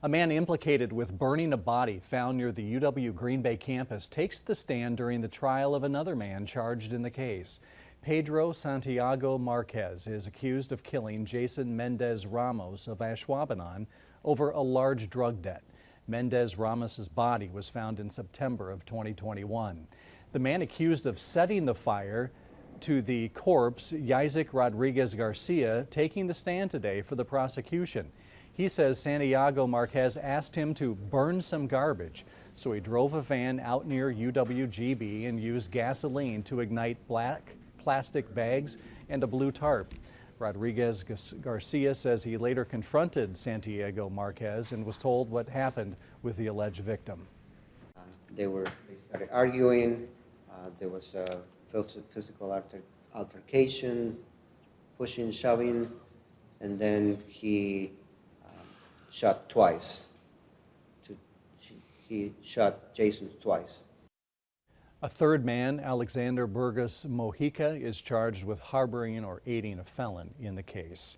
A man implicated with burning a body found near the UW Green Bay campus takes the stand during the trial of another man charged in the case. Pedro Santiago-Marquez is accused of killing Jason Mendez-Ramos of Ashwaubenon over a large drug debt. Mendez-Ramos's body was found in September of 2021. The man accused of setting the fire to the corpse, Isaac Rodriguez Garcia, taking the stand today for the prosecution. He says Santiago-Marquez asked him to burn some garbage, so he drove a van out near UWGB and used gasoline to ignite black plastic bags and a blue tarp. Rodriguez Garcia says he later confronted Santiago-Marquez and was told what happened with the alleged victim. They started arguing. There was a physical altercation, pushing, shoving, and then he shot twice. He shot Jason twice. A third man, Alexander Burgos Mojica, is charged with harboring or aiding a felon in the case.